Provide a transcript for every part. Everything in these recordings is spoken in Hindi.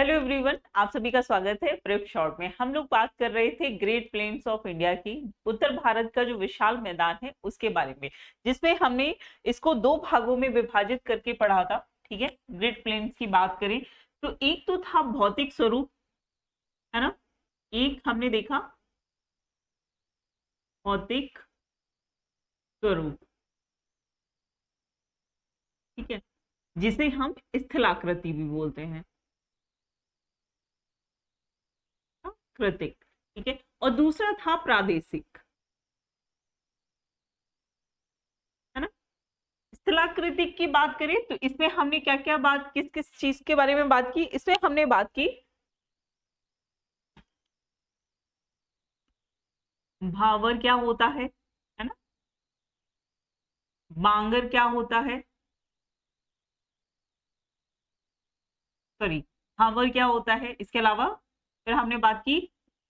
हेलो एवरीवन, आप सभी का स्वागत है प्रेप शॉर्ट में। हम लोग बात कर रहे थे ग्रेट प्लेन्स ऑफ इंडिया की, उत्तर भारत का जो विशाल मैदान है उसके बारे में, जिसमें हमने इसको दो भागों में विभाजित करके पढ़ा था। ठीक है, ग्रेट प्लेन्स की बात करें तो एक तो था भौतिक स्वरूप, है ना। एक हमने देखा भौतिक स्वरूप, ठीक है, जिसे हम स्थलाकृति भी बोलते हैं, कृतिक, ठीक है। और दूसरा था प्रादेशिक, है ना। स्थलाकृतिक की बात करें तो इसमें हमने क्या क्या बात, किस किस चीज के बारे में बात की। इसमें हमने बात की भावर क्या होता है ना। बांगर क्या होता है, सॉरी, भावर क्या होता है। इसके अलावा फिर हमने बात की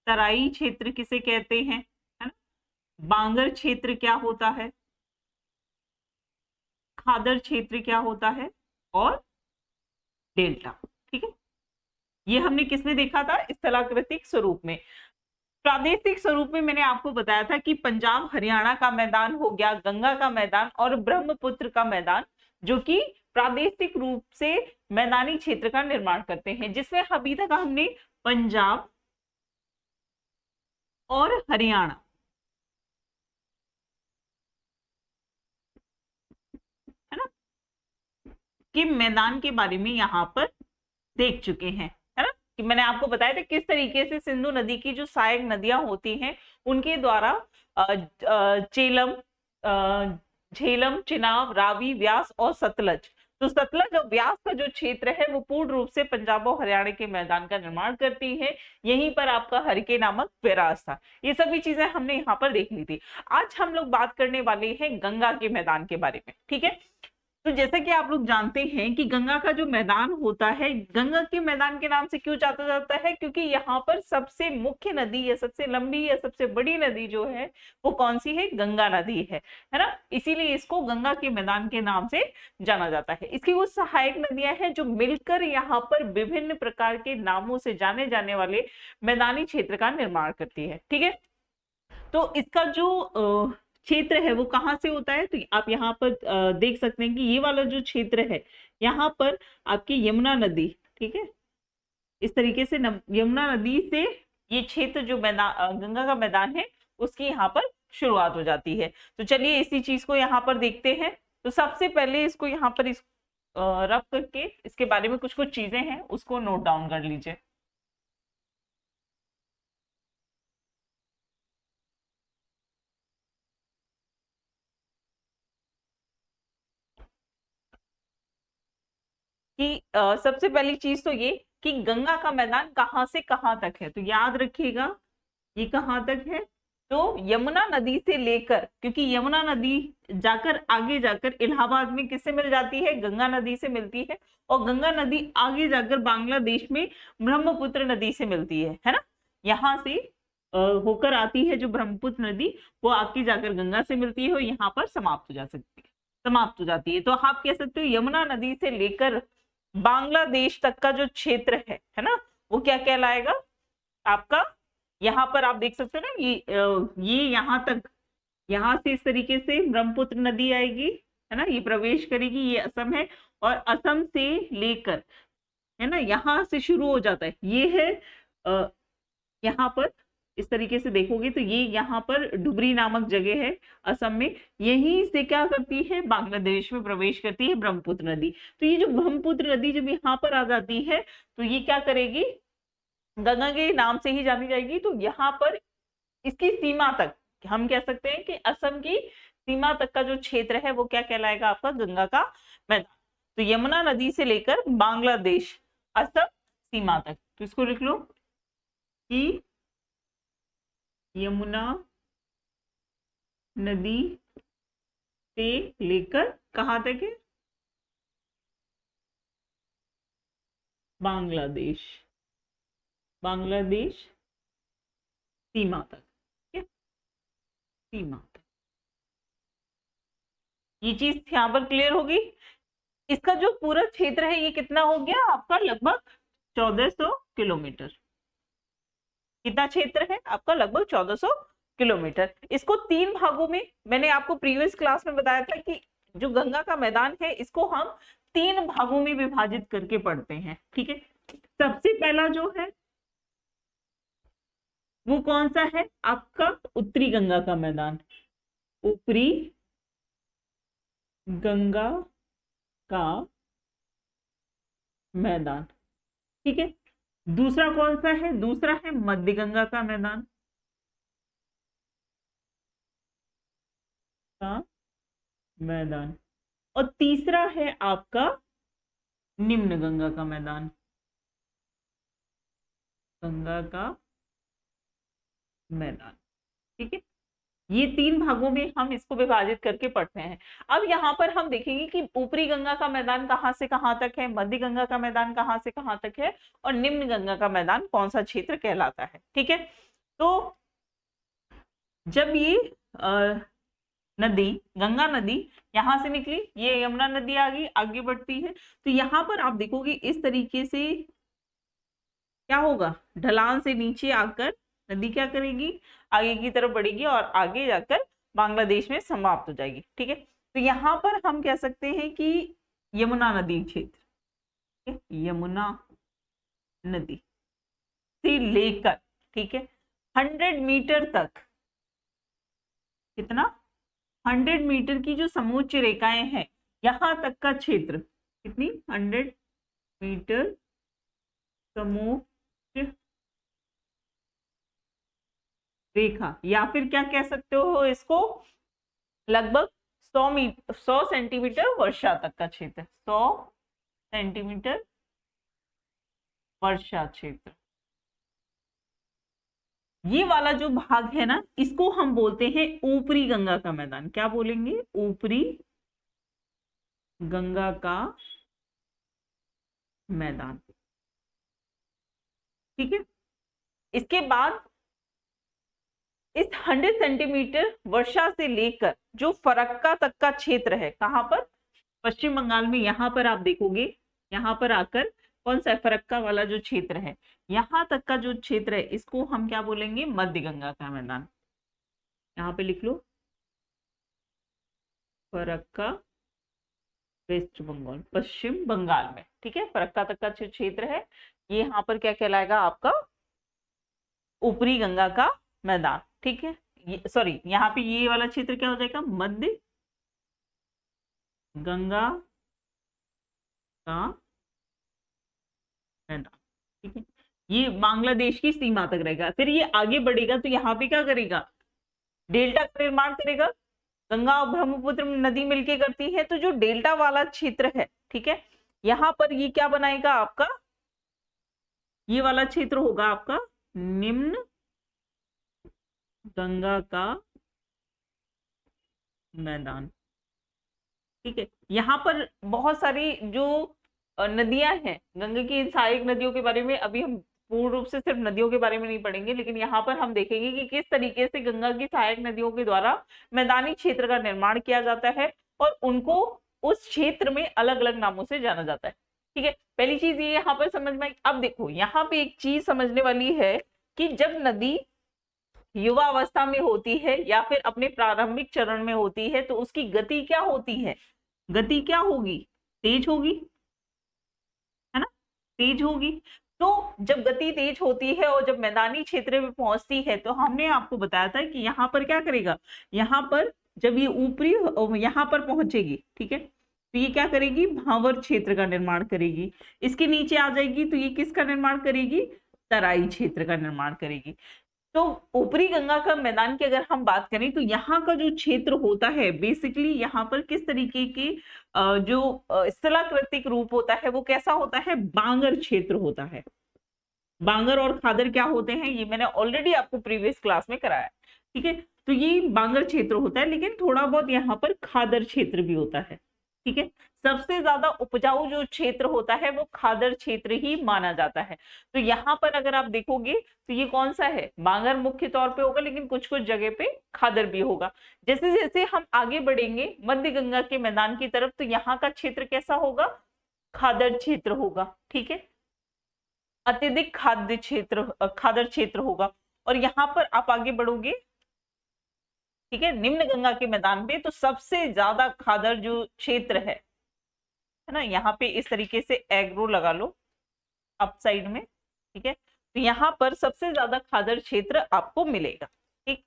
तराई क्षेत्र किसे कहते हैं, है ना। बांगर क्षेत्र क्या होता है, खादर क्षेत्र क्या होता है, और डेल्टा। ठीक है, ये हमने किसमें देखा था, स्थलाकृतिक स्वरूप में। प्रादेशिक स्वरूप में मैंने आपको बताया था कि पंजाब हरियाणा का मैदान हो गया, गंगा का मैदान और ब्रह्मपुत्र का मैदान, जो कि प्रादेशिक रूप से मैदानी क्षेत्र का निर्माण करते हैं, जिसमें अभी तक हमने पंजाब और हरियाणा, है ना, के मैदान के बारे में यहाँ पर देख चुके हैं, है ना। कि मैंने आपको बताया था किस तरीके से सिंधु नदी की जो सहायक नदियां होती हैं उनके द्वारा चेलम, झेलम, चिनाब, रावी, व्यास और सतलज, तो सतलज और व्यास का जो क्षेत्र है वो पूर्ण रूप से पंजाब और हरियाणा के मैदान का निर्माण करती है। यहीं पर आपका हरके नामक बैराज था। ये सभी चीजें हमने यहाँ पर देख ली थी। आज हम लोग बात करने वाले हैं गंगा के मैदान के बारे में। ठीक है, तो जैसा कि आप लोग जानते हैं कि गंगा का जो मैदान होता है, गंगा के मैदान के नाम से क्यों जाना जाता है, क्योंकि यहाँ पर सबसे मुख्य नदी या सबसे लंबी या सबसे बड़ी नदी जो है वो कौन सी है, गंगा नदी है ना। इसीलिए इसको गंगा के मैदान के नाम से जाना जाता है। इसकी वो सहायक नदियां हैं जो मिलकर यहाँ पर विभिन्न प्रकार के नामों से जाने जाने वाले मैदानी क्षेत्र का निर्माण करती है। ठीक है, तो इसका जो क्षेत्र है वो कहाँ से होता है, तो आप यहाँ पर देख सकते हैं कि ये वाला जो क्षेत्र है यहाँ पर आपकी यमुना नदी, ठीक है, इस तरीके से यमुना नदी से ये क्षेत्र जो मैदान, गंगा का मैदान है, उसकी यहाँ पर शुरुआत हो जाती है। तो चलिए इसी चीज को यहाँ पर देखते हैं। तो सबसे पहले इसको यहाँ पर रख करके इसके बारे में कुछ कुछ चीजें हैं उसको नोट डाउन कर लीजिए। कि सबसे पहली चीज तो ये कि गंगा का मैदान कहाँ से कहाँ तक है, तो याद रखिएगा ये कहाँ तक है, तो यमुना नदी से लेकर, क्योंकि यमुना नदी जाकर आगे जाकर इलाहाबाद में किससे मिल जाती है, गंगा नदी से मिलती है, और गंगा नदी आगे जाकर बांग्लादेश में ब्रह्मपुत्र नदी से मिलती है ना। यहाँ से होकर आती है जो ब्रह्मपुत्र नदी, वो आगे जाकर गंगा से मिलती है और यहाँ पर समाप्त हो जा सकती है, समाप्त हो जाती है। तो आप कह सकते हो यमुना नदी से लेकर बांग्लादेश तक का जो क्षेत्र है ना, वो क्या कहलाएगा आपका। यहाँ पर आप देख सकते हो ना, ये यहाँ तक, यहाँ से इस तरीके से ब्रह्मपुत्र नदी आएगी, है ना, ये प्रवेश करेगी, ये असम है, और असम से लेकर, है ना, यहाँ से शुरू हो जाता है, ये है यहाँ पर इस तरीके से देखोगे तो ये यहाँ पर डुबरी नामक जगह है असम में, यहीं से क्या करती है, बांग्लादेश में प्रवेश करती है ब्रह्मपुत्र नदी। तो ये जो ब्रह्मपुत्र नदी जब यहाँ पर आ जाती है तो ये क्या करेगी, गंगा के नाम से ही जानी जाएगी। तो यहाँ पर इसकी सीमा तक हम कह सकते हैं कि असम की सीमा तक का जो क्षेत्र है वो क्या कहलाएगा, आपका गंगा का मैदान। तो यमुना नदी से लेकर बांग्लादेश असम सीमा तक, तो इसको लिख लो कि यमुना नदी से लेकर कहां तक है, बांग्लादेश, बांग्लादेश सीमा तक, ठीक है, सीमा तक। ये चीज यहाँ पर क्लियर होगी। इसका जो पूरा क्षेत्र है ये कितना हो गया आपका, लगभग 1400 किलोमीटर। कितना क्षेत्र है आपका? लगभग 1400 किलोमीटर। इसको 3 भागों में, मैंने आपको प्रीवियस क्लास में बताया था कि जो गंगा का मैदान है इसको हम 3 भागों में विभाजित करके पढ़ते हैं। ठीक है, सबसे पहला जो है वो कौन सा है आपका? उत्तरी गंगा का मैदान, ऊपरी गंगा का मैदान। ठीक है, दूसरा कौन सा है? दूसरा है मध्य गंगा का मैदान का मैदान, और तीसरा है आपका निम्न गंगा का मैदान, गंगा का मैदान। ठीक है, ये 3 भागों में हम इसको विभाजित करके पढ़ते हैं। अब यहाँ पर हम देखेंगे कि ऊपरी गंगा का मैदान कहाँ से कहाँ तक है, मध्य गंगा का मैदान कहाँ से कहाँ तक है, और निम्न गंगा का मैदान कौन सा क्षेत्र कहलाता है। ठीक है, तो जब ये नदी, गंगा नदी यहां से निकली, ये यमुना नदी आ गई, आगे बढ़ती है, तो यहाँ पर आप देखोगे इस तरीके से क्या होगा, ढलान से नीचे आकर नदी क्या करेगी, आगे की तरफ बढ़ेगी और आगे जाकर बांग्लादेश में समाप्त हो जाएगी। ठीक है, तो यहाँ पर हम कह सकते हैं कि यमुना नदी क्षेत्र, यमुना नदी से लेकर, ठीक है, 100 मीटर तक, कितना, 100 मीटर की जो समोच्च रेखाएं हैं यहां तक का क्षेत्र, कितनी, 100 मीटर समोच्च रेखा, या फिर क्या कह सकते हो इसको, लगभग 100 सेंटीमीटर वर्षा तक का क्षेत्र, 100 सेंटीमीटर वर्षा क्षेत्र। ये वाला जो भाग है ना, इसको हम बोलते हैं ऊपरी गंगा का मैदान। क्या बोलेंगे? ऊपरी गंगा का मैदान। ठीक है, इसके बाद इस 100 सेंटीमीटर वर्षा से लेकर जो फरक्का तक का क्षेत्र है, कहां पर, पश्चिम बंगाल में, यहां पर आप देखोगे, यहां पर आकर कौन सा फरक्का वाला जो क्षेत्र है, यहां तक का जो क्षेत्र है, इसको हम क्या बोलेंगे? मध्य गंगा का मैदान। यहां पे लिख लो, फरक्का, वेस्ट बंगाल, पश्चिम बंगाल में। ठीक है, फरक्का तक का जो क्षेत्र है ये यहाँ पर क्या कहलाएगा आपका? ऊपरी गंगा का मैदान। ठीक है, सॉरी, यहाँ पे ये वाला क्षेत्र क्या हो जाएगा? मध्य गंगा का मैदान। ठीक है, ये बांग्लादेश की सीमा तक रहेगा। फिर ये आगे बढ़ेगा तो यहाँ पे क्या करेगा? डेल्टा का निर्माण करेगा। गंगा और ब्रह्मपुत्र नदी मिलके करती है, तो जो डेल्टा वाला क्षेत्र है, ठीक है, यहाँ पर ये क्या बनाएगा आपका? ये वाला क्षेत्र होगा आपका निम्न गंगा का मैदान। ठीक है, यहाँ पर बहुत सारी जो नदियां हैं, गंगा की सहायक नदियों के बारे में अभी हम पूर्ण रूप से सिर्फ नदियों के बारे में नहीं पढ़ेंगे, लेकिन यहाँ पर हम देखेंगे कि किस तरीके से गंगा की सहायक नदियों के द्वारा मैदानी क्षेत्र का निर्माण किया जाता है और उनको उस क्षेत्र में अलग अलग नामों से जाना जाता है। ठीक है, पहली चीज ये यहाँ पर समझ में। अब देखो यहाँ पे एक चीज समझने वाली है कि जब नदी युवा अवस्था में होती है या फिर अपने प्रारंभिक चरण में होती है तो उसकी गति क्या होती है? गति क्या होगी? तेज होगी, है ना, तेज होगी। तो जब गति तेज होती है और जब मैदानी क्षेत्र में पहुंचती है तो हमने आपको बताया था कि यहाँ पर क्या करेगा, यहाँ पर जब ये ऊपरी यहाँ पर पहुंचेगी, ठीक है, तो ये क्या करेगी? भांवर क्षेत्र का निर्माण करेगी। इसके नीचे आ जाएगी तो ये किसका निर्माण करेगी? तराई क्षेत्र का निर्माण करेगी। तो ऊपरी गंगा का मैदान की अगर हम बात करें तो यहाँ का जो क्षेत्र होता है, बेसिकली यहाँ पर किस तरीके की जो स्थलाकृतिक रूप होता है वो कैसा होता है? बांगर क्षेत्र होता है। बांगर और खादर क्या होते हैं ये मैंने ऑलरेडी आपको प्रीवियस क्लास में कराया। ठीक है, तो ये बांगर क्षेत्र होता है, लेकिन थोड़ा बहुत यहाँ पर खादर क्षेत्र भी होता है। ठीक है, सबसे ज्यादा उपजाऊ जो क्षेत्र होता है वो खादर क्षेत्र ही माना जाता है। तो यहाँ पर अगर आप देखोगे तो ये कौन सा है? बांगर मुख्य तौर पे होगा, लेकिन कुछ कुछ जगह पे खादर भी होगा। जैसे जैसे हम आगे बढ़ेंगे मध्य गंगा के मैदान की तरफ तो यहाँ का क्षेत्र कैसा होगा? खादर क्षेत्र होगा। ठीक है, अत्यधिक खादर क्षेत्र होगा। और यहाँ पर आप आगे बढ़ोगे, ठीक है, निम्न गंगा के मैदान पे तो सबसे ज्यादा खादर जो क्षेत्र है ना, यहाँ पे इस तरीके से एग्रो लगा लो अप साइड में, ठीक है। तो यहाँ पर सबसे ज्यादा खादर क्षेत्र आपको मिलेगा, ठीक।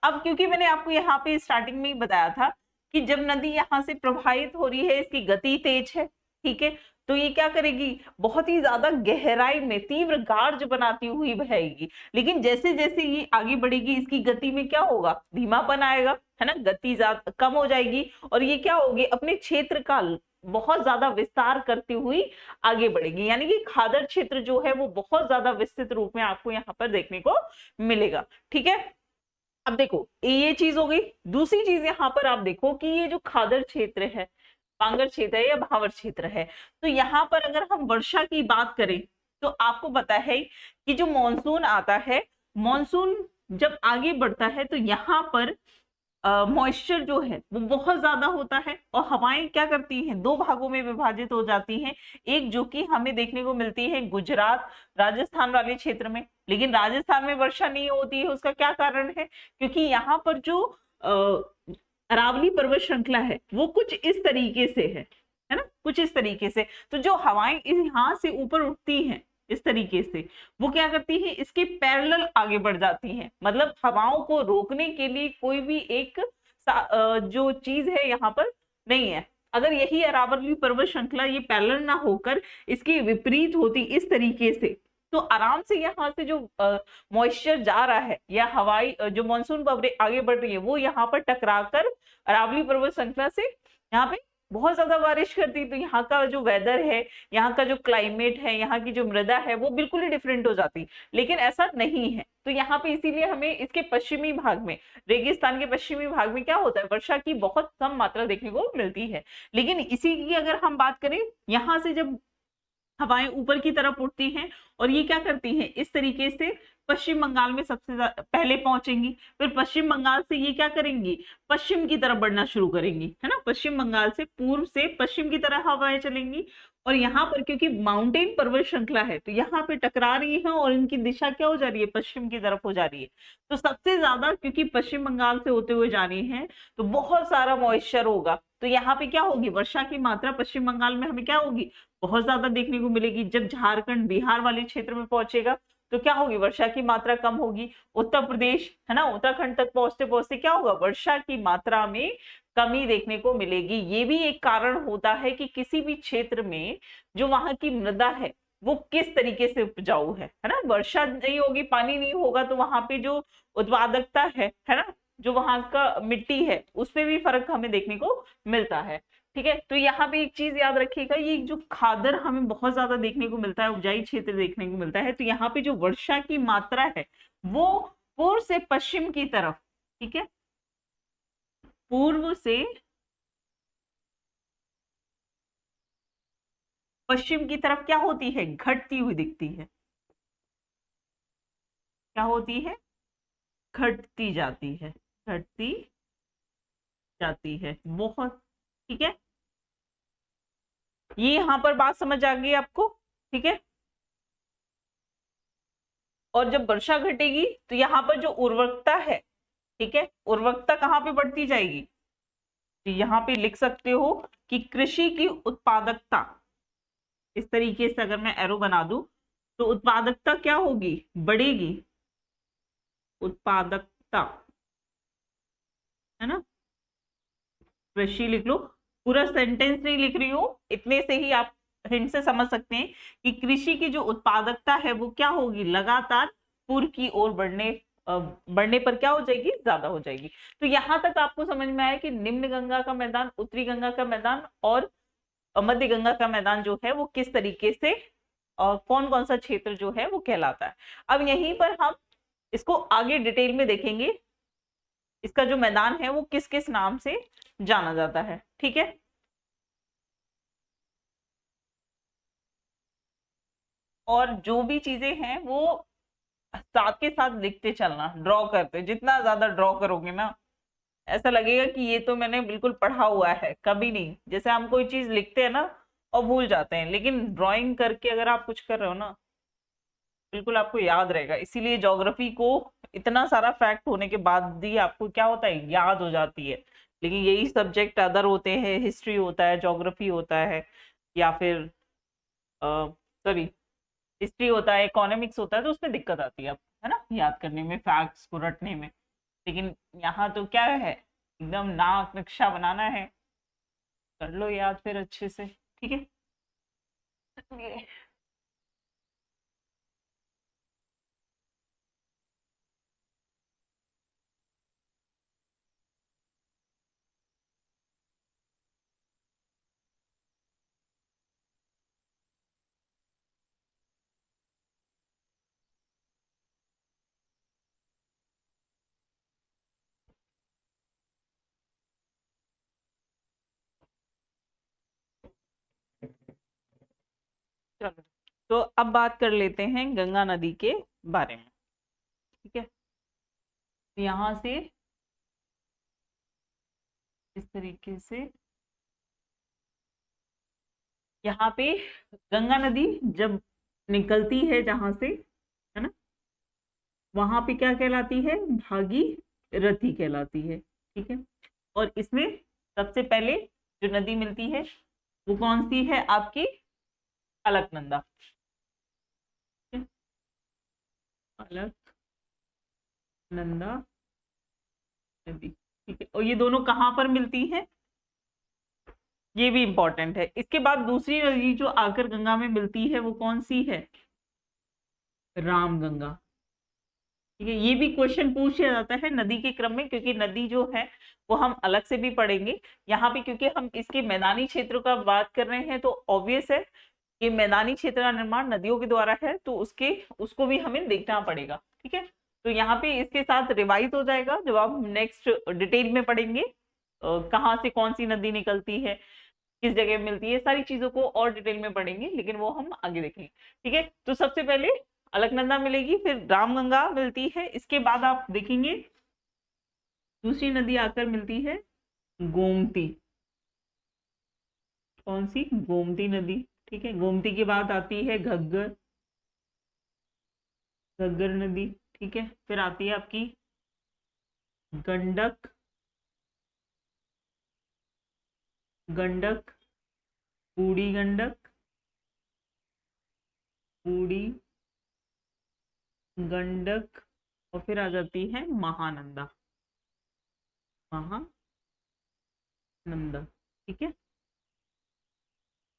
अब क्योंकि मैंने आपको यहाँ पे स्टार्टिंग में ही बताया था कि जब नदी यहाँ से प्रवाहित हो रही है, इसकी गति तेज है, ठीक है, तो ये क्या करेगी, बहुत ही ज्यादा गहराई में तीव्र गार्ज बनाती हुई बहेगी। लेकिन जैसे जैसे ये आगे बढ़ेगी, इसकी गति में क्या होगा, धीमापन आएगा, है ना, गति ज्यादा कम हो जाएगी, और ये क्या होगी, अपने क्षेत्र का बहुत ज्यादा विस्तार करती हुई आगे बढ़ेगी। यानी कि खादर क्षेत्र जो है वो बहुत ज्यादा विस्तृत रूप में आपको यहाँ पर देखने को मिलेगा, ठीक है। अब देखो ये चीज हो गई। दूसरी चीज यहाँ पर आप देखो कि ये जो खादर क्षेत्र है, बांगर क्षेत्र है या भावर क्षेत्र है, तो यहाँ पर अगर हम वर्षा की बात करें तो आपको पता है कि जो मॉनसून आता है, मॉनसून जब आगे बढ़ता है तो यहाँ पर मॉइस्चर जो है वो बहुत ज्यादा होता है, और हवाएं क्या करती हैं, दो भागों में विभाजित हो जाती हैं। एक जो कि हमें देखने को मिलती है गुजरात राजस्थान वाले क्षेत्र में, लेकिन राजस्थान में वर्षा नहीं होती है। उसका क्या कारण है, क्योंकि यहाँ पर जो अरावली पर्वत श्रृंखला है वो कुछ इस तरीके से है ना, कुछ इस तरीके से। तो जो हवाएं यहाँ से ऊपर उठती हैं इस तरीके से, वो क्या करती है, इसके पैरेलल आगे बढ़ जाती हैं। मतलब हवाओं को रोकने के लिए कोई भी एक जो चीज है यहाँ पर नहीं है। अगर यही अरावली पर्वत श्रृंखला ये पैरेलल ना होकर इसकी विपरीत होती इस तरीके से, तो आराम से यहाँ से जो मॉइस्चर जा रहा है या हवाई जो मानसून आगे बढ़ रही है वो यहाँ पर टकराकर अरावली पर्वत श्रृंखला से यहाँ पे बहुत ज्यादा बारिश करती। तो यहाँ का जो वेदर है, यहाँ का जो क्लाइमेट है, यहाँ की जो मृदा है वो बिल्कुल ही डिफरेंट हो जाती। लेकिन ऐसा नहीं है। तो यहाँ पे इसीलिए हमें इसके पश्चिमी भाग में, रेगिस्तान के पश्चिमी भाग में क्या होता है, वर्षा की बहुत कम मात्रा देखने को मिलती है। लेकिन इसी की अगर हम बात करें, यहाँ से जब हवाएं ऊपर की तरफ उठती हैं और ये क्या करती हैं, इस तरीके से पश्चिम बंगाल में सबसे पहले पहुंचेंगी, फिर पश्चिम बंगाल से ये क्या करेंगी, पश्चिम की तरफ बढ़ना शुरू करेंगी, है ना। पश्चिम बंगाल से पूर्व से पश्चिम की तरफ हवाएं चलेंगी, और यहाँ पर क्योंकि माउंटेन पर्वत श्रृंखला है तो यहाँ पे टकरा रही है और इनकी दिशा क्या हो जा रही है, पश्चिम की तरफ हो जा रही है। तो सबसे ज्यादा क्योंकि पश्चिम बंगाल से होते हुए जा रही है तो बहुत सारा मॉइस्चर होगा, तो यहाँ पे क्या होगी, वर्षा की मात्रा पश्चिम बंगाल में हमें क्या होगी, बहुत ज्यादा देखने को मिलेगी। जब झारखंड बिहार वाले क्षेत्र में पहुंचेगा तो क्या होगी, वर्षा की मात्रा कम होगी। उत्तर प्रदेश, है ना, उत्तराखंड तक पहुंचते पहुंचते क्या होगा, वर्षा की मात्रा में कमी देखने को मिलेगी। ये भी एक कारण होता है कि किसी भी क्षेत्र में जो वहां की मृदा है वो किस तरीके से उपजाऊ है ना। वर्षा नहीं होगी, पानी नहीं होगा तो वहां पे जो उत्पादकता है ना, जो वहां का मिट्टी है उस पर भी फर्क हमें देखने को मिलता है, ठीक है। तो यहाँ पे एक चीज याद रखिएगा, ये जो खादर हमें बहुत ज्यादा देखने को मिलता है, उपजाई क्षेत्र देखने को मिलता है, तो यहाँ पे जो वर्षा की मात्रा है वो पूर्व से पश्चिम की तरफ, ठीक है, पूर्व से पश्चिम की तरफ क्या होती है, घटती हुई दिखती है। क्या होती है, घटती जाती है, घटती जाती है, बहुत, ठीक है। ये यहां पर बात समझ आ गई आपको, ठीक है। और जब वर्षा घटेगी तो यहाँ पर जो उर्वरकता है, ठीक है, उर्वरकता कहाँ पे बढ़ती जाएगी, तो यहाँ पे लिख सकते हो कि कृषि की उत्पादकता, इस तरीके से अगर मैं एरो बना दूं तो उत्पादकता क्या होगी, बढ़ेगी, उत्पादकता, है ना। कृषि लिख लो, पूरा सेंटेंस नहीं लिख रही हूं, इतने से ही आप हिंट से समझ सकते हैं कि कृषि की जो उत्पादकता है वो क्या होगी, लगातार पूर्व की ओर बढ़ने पर क्या हो जाएगी, ज्यादा हो जाएगी। तो यहां तक आपको समझ में आया कि निम्न गंगा का मैदान, उत्तरी गंगा का मैदान और मध्य गंगा का मैदान जो है वो किस तरीके से और कौन कौन सा क्षेत्र जो है वो कहलाता है। अब यहीं पर हम इसको आगे डिटेल में देखेंगे, इसका जो मैदान है वो किस किस नाम से जाना जाता है, ठीक है। और जो भी चीजें हैं वो साथ के साथ लिखते चलना, ड्रॉ करते, जितना ज्यादा ड्रॉ करोगे ना ऐसा लगेगा कि ये तो मैंने बिल्कुल पढ़ा हुआ है, कभी नहीं। जैसे हम कोई चीज लिखते हैं ना और भूल जाते हैं, लेकिन ड्राइंग करके अगर आप कुछ कर रहे हो ना बिल्कुल आपको याद रहेगा। इसीलिए ज्योग्राफी को इतना सारा फैक्ट होने के बाद भी आपको क्या होता है, याद हो जाती है। लेकिन यही सब्जेक्ट अदर होते हैं, हिस्ट्री होता है, ज्योग्राफी होता है, या फिर सॉरी हिस्ट्री होता है, इकोनॉमिक्स होता है, तो उसमें दिक्कत आती है आपको, है ना, याद करने में, फैक्ट्स को रटने में। लेकिन यहाँ तो क्या है, एकदम नाक नक्शा बनाना है, कर लो याद फिर अच्छे से, ठीक है। ये चलो, तो अब बात कर लेते हैं गंगा नदी के बारे में, ठीक है। तो यहाँ से इस तरीके से यहाँ पे गंगा नदी जब निकलती है जहां से, है ना, वहां पे क्या कहलाती है, भागीरथी कहलाती है, ठीक है। और इसमें सबसे पहले जो नदी मिलती है वो कौन सी है आपकी, अलकनंदा, ठीक है? अलकनंदा नदी, ठीक है। और ये दोनों कहाँ पर मिलती हैं, ये भी इंपॉर्टेंट है। इसके बाद दूसरी नदी जो आकर गंगा में मिलती है वो कौन सी है, रामगंगा, ठीक है। ये भी क्वेश्चन पूछा जाता है नदी के क्रम में, क्योंकि नदी जो है वो हम अलग से भी पढ़ेंगे यहाँ पे, क्योंकि हम इसके मैदानी क्षेत्रों का बात कर रहे हैं, तो ऑब्वियस है कि मैदानी क्षेत्र का निर्माण नदियों के द्वारा है, तो उसके उसको भी हमें देखना पड़ेगा, ठीक है। तो यहाँ पे इसके साथ रिवाइज हो जाएगा जब आप नेक्स्ट डिटेल में पढ़ेंगे, कहाँ से कौन सी नदी निकलती है, किस जगह मिलती है, सारी चीजों को और डिटेल में पढ़ेंगे, लेकिन वो हम आगे देखेंगे, ठीक है। तो सबसे पहले अलकनंदा मिलेगी, फिर रामगंगा मिलती है, इसके बाद आप देखेंगे दूसरी नदी आकर मिलती है गोमती, कौन सी, गोमती नदी, ठीक है। गोमती के बाद आती है घग्गर, घग्गर नदी, ठीक है। फिर आती है आपकी गंडक, गंडक, बूढ़ी गंडक, बूढ़ी गंडक, और फिर आ जाती है महानंदा, महानंदा, ठीक है।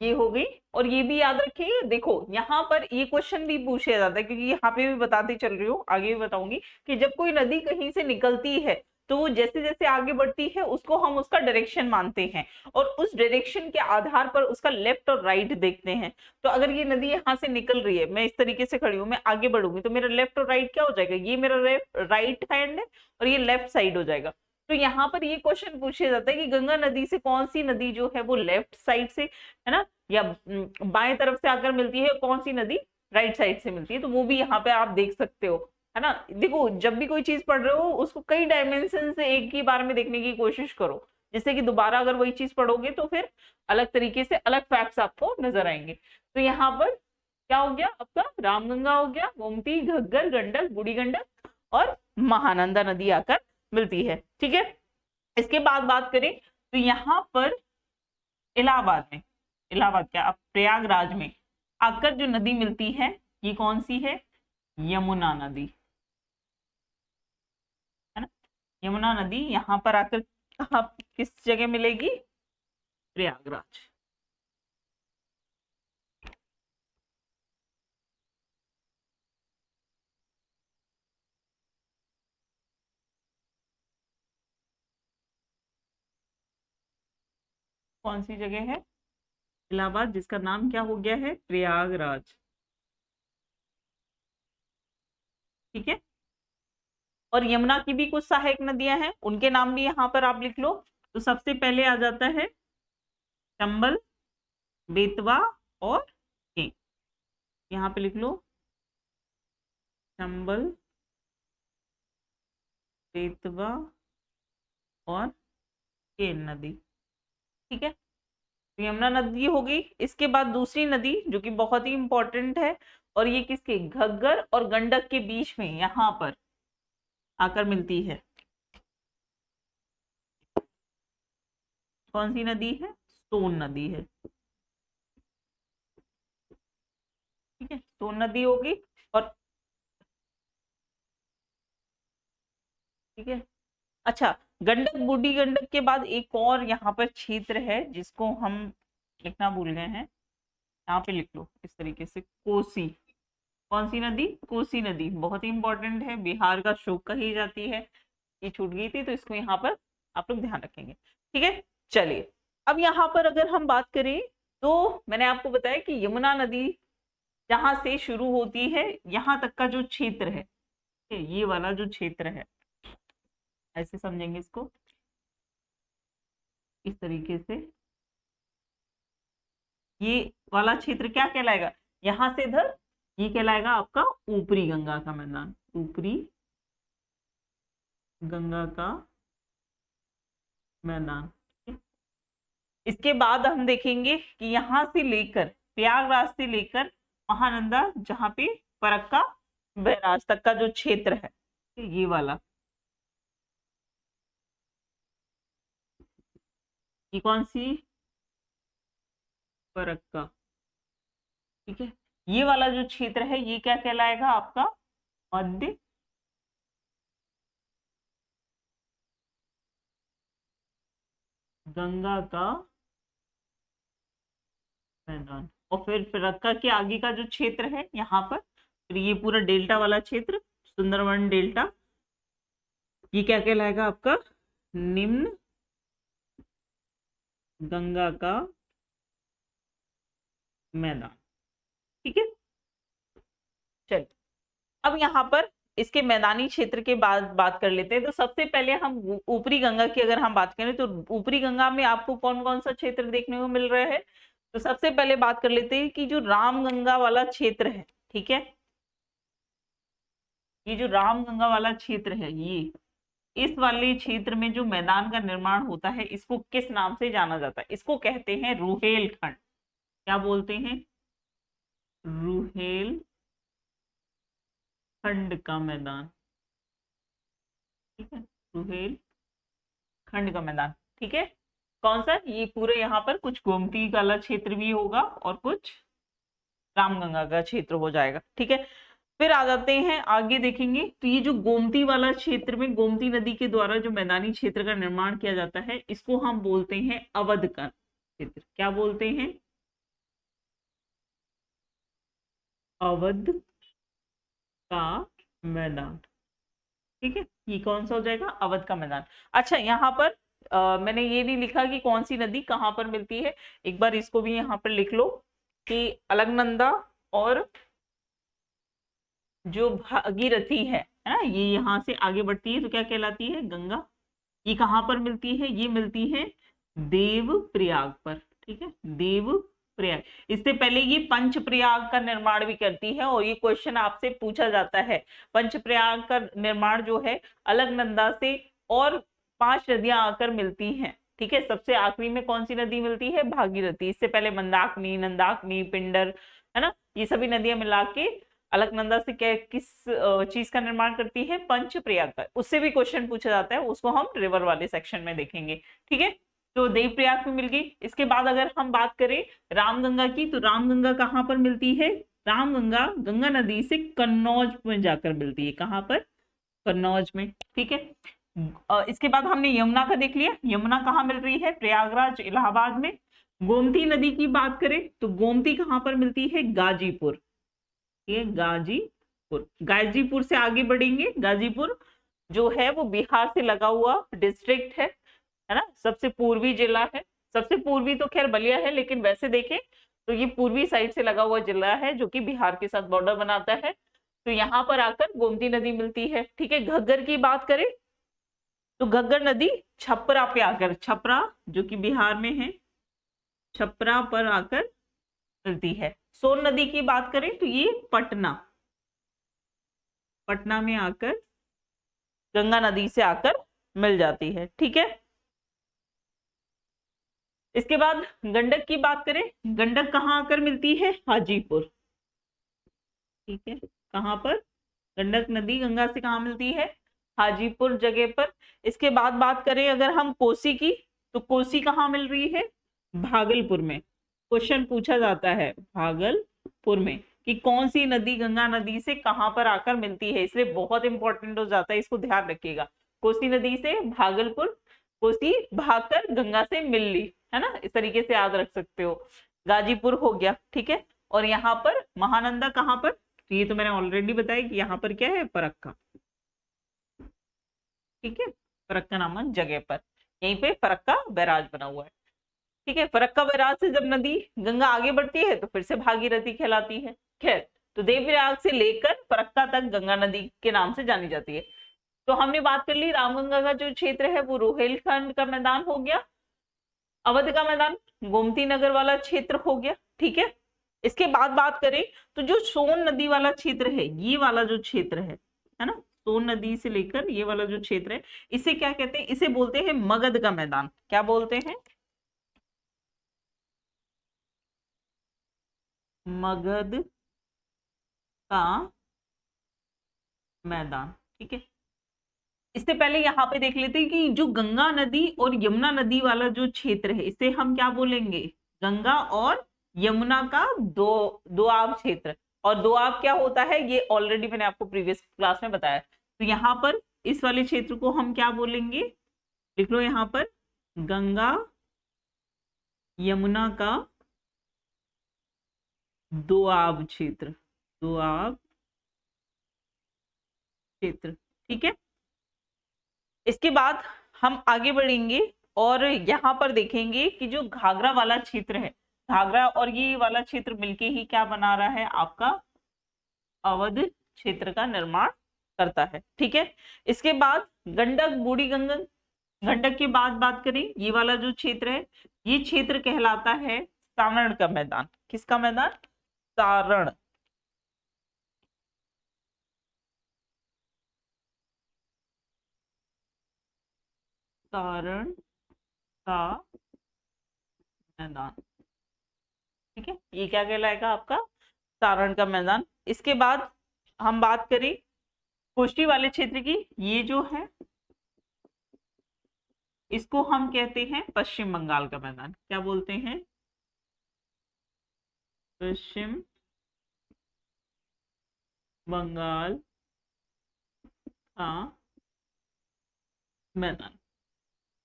ये हो गई। और ये भी याद रखिए, देखो यहाँ पर ये क्वेश्चन भी पूछा जाता है, क्योंकि यहाँ पे भी बताती चल रही हूँ, आगे भी बताऊंगी कि जब कोई नदी कहीं से निकलती है तो वो जैसे जैसे आगे बढ़ती है उसको हम उसका डायरेक्शन मानते हैं, और उस डायरेक्शन के आधार पर उसका लेफ्ट और राइट देखते हैं। तो अगर ये नदी यहाँ से निकल रही है, मैं इस तरीके से खड़ी हूँ, मैं आगे बढ़ूंगी, तो मेरा लेफ्ट और राइट क्या हो जाएगा, ये मेरा राइट हैंड है और ये लेफ्ट साइड हो जाएगा। तो यहाँ पर ये क्वेश्चन पूछा जाता है कि गंगा नदी से कौन सी नदी जो है वो लेफ्ट साइड से, है ना, या बाएं तरफ से आकर मिलती है, कौन सी नदी राइट साइड से मिलती है, तो वो भी यहाँ पे आप देख सकते हो, है ना। देखो जब भी कोई चीज पढ़ रहे हो उसको कई डायमेंशन से एक ही बार में देखने की कोशिश करो, जिससे कि दोबारा अगर वही चीज पढ़ोगे तो फिर अलग तरीके से अलग फैक्ट्स आपको नजर आएंगे। तो यहाँ पर क्या हो गया आपका, रामगंगा हो गया, गोमती, घग्गर, गंडक, बूढ़ी गंडक और महानंदा नदी आकर मिलती है, ठीक है। इसके बाद बात करें तो यहाँ पर इलाहाबाद में, इलाहाबाद क्या, अब प्रयागराज में आकर जो नदी मिलती है ये कौन सी है, यमुना नदी, है ना। यमुना नदी यहाँ पर आकर कहाँ, किस जगह मिलेगी, प्रयागराज, कौन सी जगह है, इलाहाबाद, जिसका नाम क्या हो गया है, प्रयागराज, ठीक है। और यमुना की भी कुछ सहायक नदियां हैं, उनके नाम भी यहाँ पर आप लिख लो। तो सबसे पहले आ जाता है चंबल, बेतवा और केन, यहाँ पे लिख लो चंबल, बेतवा और केन नदी, ठीक है। तो यमुना नदी हो गई। इसके बाद दूसरी नदी जो कि बहुत ही इंपॉर्टेंट है और ये किसके, घग्गर और गंडक के बीच में यहां पर आकर मिलती है। कौन सी नदी है, सोन नदी है। ठीक है, सोन नदी होगी। और ठीक है, अच्छा, गंडक, बूढ़ी गंडक के बाद एक और यहाँ पर क्षेत्र है जिसको हम लिखना भूल गए हैं, यहाँ पे लिख लो इस तरीके से, कोसी। कौन सी नदी, कोसी नदी, बहुत ही इंपॉर्टेंट है, बिहार का शोक कही जाती है। ये छूट गई थी तो इसको यहाँ पर आप लोग ध्यान रखेंगे। ठीक है, चलिए अब यहाँ पर अगर हम बात करें तो मैंने आपको बताया कि यमुना नदी जहां से शुरू होती है यहां तक का जो क्षेत्र है, ये वाला जो क्षेत्र है, ऐसे समझेंगे इसको इस तरीके से, ये वाला क्षेत्र क्या कहलाएगा, यहां से इधर ये कहलाएगा आपका ऊपरी गंगा का मैदान, ऊपरी गंगा का मैदान। इसके बाद हम देखेंगे कि यहां से लेकर प्रयागराज से लेकर महानंदा जहां पे फरक्का बैराज तक का जो क्षेत्र है, ये वाला, ये कौन सी, फरक्का। ठीक है, ये वाला जो क्षेत्र है ये क्या कहलाएगा आपका, मध्य गंगा का मैदान। और फिर फरक्का के आगे का जो क्षेत्र है यहाँ पर, फिर ये पूरा डेल्टा वाला क्षेत्र, सुंदरवन डेल्टा, ये क्या कहलाएगा आपका, निम्न गंगा का मैदान। ठीक है, चलिए अब यहाँ पर इसके मैदानी क्षेत्र के बाद बात कर लेते हैं। तो सबसे पहले हम ऊपरी गंगा की अगर हम बात करें तो ऊपरी गंगा में आपको कौन कौन सा क्षेत्र देखने को मिल रहा है। तो सबसे पहले बात कर लेते हैं कि जो रामगंगा वाला क्षेत्र है, ठीक है, ये जो रामगंगा वाला क्षेत्र है, ये इस वाले क्षेत्र में जो मैदान का निर्माण होता है इसको किस नाम से जाना जाता है, इसको कहते हैं रुहेलखंड। क्या बोलते हैं, रुहेल खंड का मैदान। ठीक है, रुहेल खंड का मैदान। ठीक है, कौन सा, ये पूरे यहाँ पर कुछ गोमती वाला क्षेत्र भी होगा और कुछ रामगंगा का क्षेत्र हो जाएगा। ठीक है, फिर आ जाते हैं आगे देखेंगे तो ये जो गोमती वाला क्षेत्र में गोमती नदी के द्वारा जो मैदानी क्षेत्र का निर्माण किया जाता है इसको हम बोलते हैं अवध का क्षेत्र। क्या बोलते हैं, अवध का मैदान। ठीक है, ये कौन सा हो जाएगा, अवध का मैदान। अच्छा, यहाँ पर मैंने ये नहीं लिखा कि कौन सी नदी कहाँ पर मिलती है, एक बार इसको भी यहाँ पर लिख लो कि अलकनंदा और जो भागीरथी है ना, ये यहाँ से आगे बढ़ती है तो क्या कहलाती है, गंगा। ये कहाँ पर मिलती है, ये मिलती है देव प्रयाग पर। ठीक है, देव प्रयाग, इससे पहले ये पंच प्रयाग का निर्माण भी करती है और ये क्वेश्चन आपसे पूछा जाता है। पंच प्रयाग का निर्माण जो है अलकनंदा से और 5 नदियां आकर मिलती हैं। ठीक है, सबसे आखिरी में कौन सी नदी मिलती है, भागीरथी। इससे पहले मंदाकिनी, नंदाकिनी, पिंडर, है ना, ये सभी नदियां मिला के अलकनंदा से क्या किस चीज का निर्माण करती है, पंच प्रयाग का। उससे भी क्वेश्चन पूछा जाता है, उसको हम रिवर वाले सेक्शन में देखेंगे। ठीक है, तो देव प्रयाग में मिल गई। इसके बाद अगर हम बात करें रामगंगा की, तो रामगंगा कहाँ पर मिलती है, रामगंगा गंगा नदी से कन्नौज में जाकर मिलती है। कहाँ पर, कन्नौज में। ठीक है, इसके बाद हमने यमुना का देख लिया, यमुना कहाँ मिल रही है, प्रयागराज इलाहाबाद में। गोमती नदी की बात करें तो गोमती कहाँ पर मिलती है, गाजीपुर। ये गाजीपुर, गाजीपुर से आगे बढ़ेंगे, गाजीपुर जो है वो बिहार से लगा हुआ डिस्ट्रिक्ट है ना, सबसे पूर्वी जिला है। सबसे पूर्वी तो खैर बलिया है, लेकिन वैसे देखें तो ये पूर्वी साइड से लगा हुआ जिला है जो कि बिहार के साथ बॉर्डर बनाता है। तो यहाँ पर आकर गोमती नदी मिलती है। ठीक है, घग्गर की बात करें तो घग्गर नदी छपरा पे आकर, छपरा जो कि बिहार में है, छपरा पर आकर मिलती है। सोन नदी की बात करें तो ये पटना, पटना में आकर गंगा नदी से आकर मिल जाती है। ठीक है, इसके बाद गंडक की बात करें, गंडक कहाँ आकर मिलती है, हाजीपुर। ठीक है, कहाँ पर? गंडक नदी गंगा से कहाँ मिलती है? हाजीपुर जगह पर। इसके बाद बात करें अगर हम कोसी की, तो कोसी कहाँ मिल रही है? भागलपुर में। क्वेश्चन पूछा जाता है भागलपुर में कि कौन सी नदी गंगा नदी से कहाँ पर आकर मिलती है, इसलिए बहुत इंपॉर्टेंट हो जाता है, इसको ध्यान रखिएगा। कोसी नदी से भागलपुर, कोसी भागकर गंगा से मिल ली, है ना, इस तरीके से याद रख सकते हो। गाजीपुर हो गया, ठीक है। और यहाँ पर महानंदा कहाँ पर? तो ये तो मैंने ऑलरेडी बताया कि यहाँ पर क्या है, फरक्का, ठीक है, फरक्का नामक जगह पर, यहीं पे फरक्का बैराज बना हुआ है, ठीक है। फरक्का बैराज से जब नदी गंगा आगे बढ़ती है तो फिर से भागीरथी कहलाती है। खैर, तो देवप्रयाग से लेकर फरक्का तक गंगा नदी के नाम से जानी जाती है। तो हमने बात कर ली रामगंगा का जो क्षेत्र है वो रोहेलखंड का मैदान हो गया, अवध का मैदान गोमती नगर वाला क्षेत्र हो गया, ठीक है। इसके बाद बात करें तो जो सोन नदी वाला क्षेत्र है, ये वाला जो क्षेत्र है ना, सोन नदी से लेकर ये वाला जो क्षेत्र है, इसे क्या कहते हैं? इसे बोलते हैं मगध का मैदान। क्या बोलते हैं? मगध का मैदान, ठीक है। इससे पहले यहाँ पे देख लेते हैं कि जो गंगा नदी और यमुना नदी वाला जो क्षेत्र है, इसे हम क्या बोलेंगे? गंगा और यमुना का दो दोआब क्षेत्र। और दोआब क्या होता है ये ऑलरेडी मैंने आपको प्रीवियस क्लास में बताया। तो यहाँ पर इस वाले क्षेत्र को हम क्या बोलेंगे? लिख लो यहाँ पर, गंगा यमुना का दोआब क्षेत्र, दोआब क्षेत्र, ठीक है। इसके बाद हम आगे बढ़ेंगे और यहाँ पर देखेंगे कि जो घाघरा वाला क्षेत्र है, घाघरा और ये वाला क्षेत्र मिलके ही क्या बना रहा है? आपका अवध क्षेत्र का निर्माण करता है, ठीक है। इसके बाद गंडक बूढ़ी गंगा, गंडक के बाद बात करें, ये वाला जो क्षेत्र है, ये क्षेत्र कहलाता है सारण का मैदान। किसका मैदान? सारण, सारण का मैदान, ठीक है। ये क्या कहलाएगा? आपका सारण का मैदान। इसके बाद हम बात करें कोशी वाले क्षेत्र की, ये जो है इसको हम कहते हैं पश्चिम बंगाल का मैदान। क्या बोलते हैं? पश्चिम बंगाल का मैदान,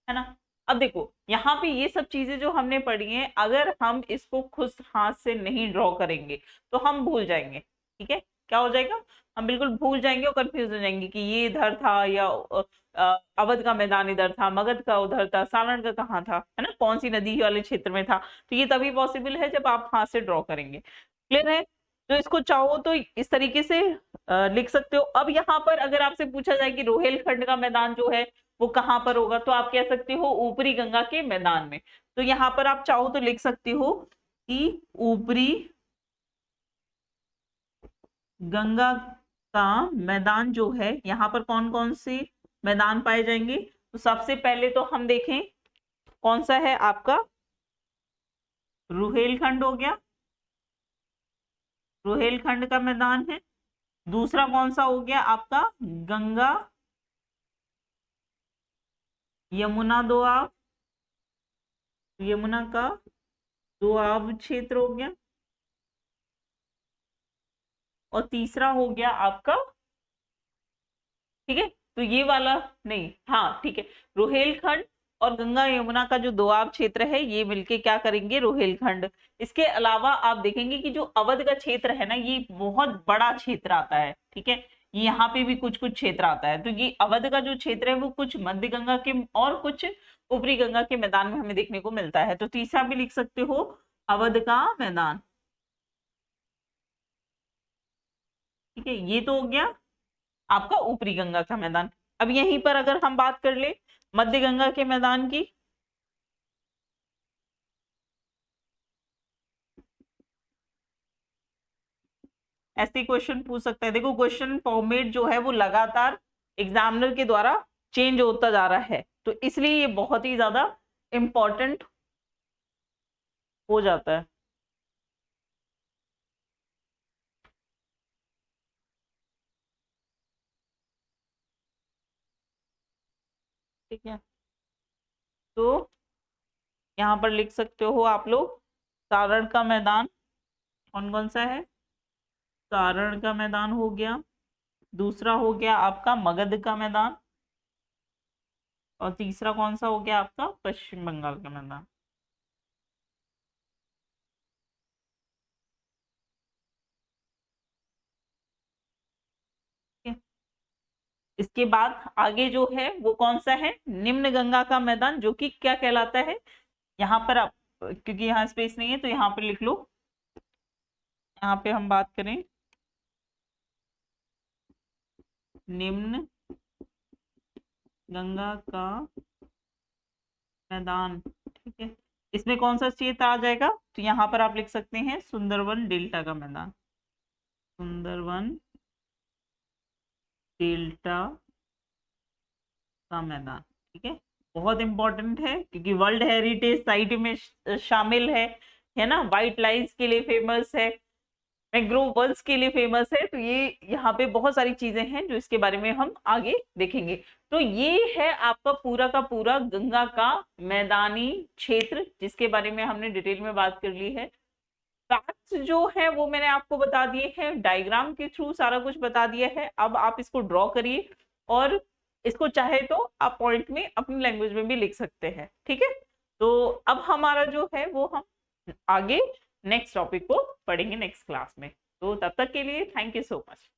है ना। अब देखो यहाँ पे ये सब चीजें जो हमने पढ़ी हैं, अगर हम इसको खुद हाथ से नहीं ड्रॉ करेंगे तो हम भूल जाएंगे, ठीक है। क्या हो जाएगा? हम बिल्कुल भूल जाएंगे और कंफ्यूज हो जाएंगे कि ये इधर था या अवध का मैदान इधर था, मगध का उधर था, सारण का कहाँ था, है ना, कौन सी नदी वाले क्षेत्र में था। तो ये तभी पॉसिबल है जब आप हाथ से ड्रॉ करेंगे। क्लियर है? तो इसको चाहो तो इस तरीके से लिख सकते हो। अब यहाँ पर अगर आपसे पूछा जाए कि रोहेलखंड का मैदान जो है वो कहाँ पर होगा, तो आप कह सकते हो ऊपरी गंगा के मैदान में। तो यहाँ पर आप चाहो तो लिख सकते हो कि ऊपरी गंगा का मैदान जो है, यहाँ पर कौन कौन से मैदान पाए जाएंगे? तो सबसे पहले तो हम देखें कौन सा है आपका, रुहेलखंड हो गया, रुहेलखंड का मैदान है। दूसरा कौन सा हो गया आपका? गंगा यमुना दोआब, यमुना का दोआब क्षेत्र हो गया। और तीसरा हो गया आपका, ठीक है, तो ये वाला नहीं, हाँ ठीक है, रोहेलखंड और गंगा यमुना का जो दोआब क्षेत्र है ये मिलके क्या करेंगे? रोहेलखंड। इसके अलावा आप देखेंगे कि जो अवध का क्षेत्र है ना, ये बहुत बड़ा क्षेत्र आता है, ठीक है। यहाँ पे भी कुछ कुछ क्षेत्र आता है। तो ये अवध का जो क्षेत्र है वो कुछ मध्य गंगा के और कुछ ऊपरी गंगा के मैदान में हमें देखने को मिलता है। तो तीसरा भी लिख सकते हो, अवध का मैदान, ठीक है। ये तो हो गया आपका ऊपरी गंगा का मैदान। अब यहीं पर अगर हम बात कर ले मध्य गंगा के मैदान की, ऐसे क्वेश्चन पूछ सकता है। देखो क्वेश्चन फॉर्मेट जो है वो लगातार एग्जामिनर के द्वारा चेंज होता जा रहा है, तो इसलिए ये बहुत ही ज्यादा इंपॉर्टेंट हो जाता है। ठीक है, तो यहाँ पर लिख सकते हो आप लोग सारण का मैदान कौन कौन सा है, सारण का मैदान हो गया, दूसरा हो गया आपका मगध का मैदान, और तीसरा कौन सा हो गया आपका पश्चिम बंगाल का मैदान। ठीक है? इसके बाद आगे जो है वो कौन सा है, निम्न गंगा का मैदान, जो कि क्या कहलाता है, यहाँ पर आप, क्योंकि यहाँ स्पेस नहीं है तो यहाँ पर लिख लो, यहाँ पे हम बात करें निम्न गंगा का मैदान। ठीक है, इसमें कौन सा क्षेत्र आ जाएगा, तो यहाँ पर आप लिख सकते हैं सुंदरवन डेल्टा का मैदान, सुंदरवन डेल्टा का मैदान। ठीक है, बहुत इंपॉर्टेंट है क्योंकि वर्ल्ड हेरिटेज साइट में शामिल है ना, वाइट लाइन्स के लिए फेमस है, मैंग्रोव वर्ल्स के लिए फेमस है, तो ये यहाँ पे बहुत सारी चीजें हैं जो इसके बारे में हम आगे देखेंगे। तो ये है आपका पूरा का पूरा गंगा का मैदानी क्षेत्र, जिसके बारे में हमने डिटेल में बात कर ली है। फैक्ट्स जो है वो मैंने आपको बता दिए हैं, डायग्राम के थ्रू सारा कुछ बता दिया है। अब आप इसको ड्रॉ करिए और इसको चाहे तो आप पॉइंट में अपनी लैंग्वेज में भी लिख सकते हैं। ठीक है, तो अब हमारा जो है वो हम आगे नेक्स्ट टॉपिक को पढ़ेंगे नेक्स्ट क्लास में। तो तब तक के लिए थैंक यू सो मच।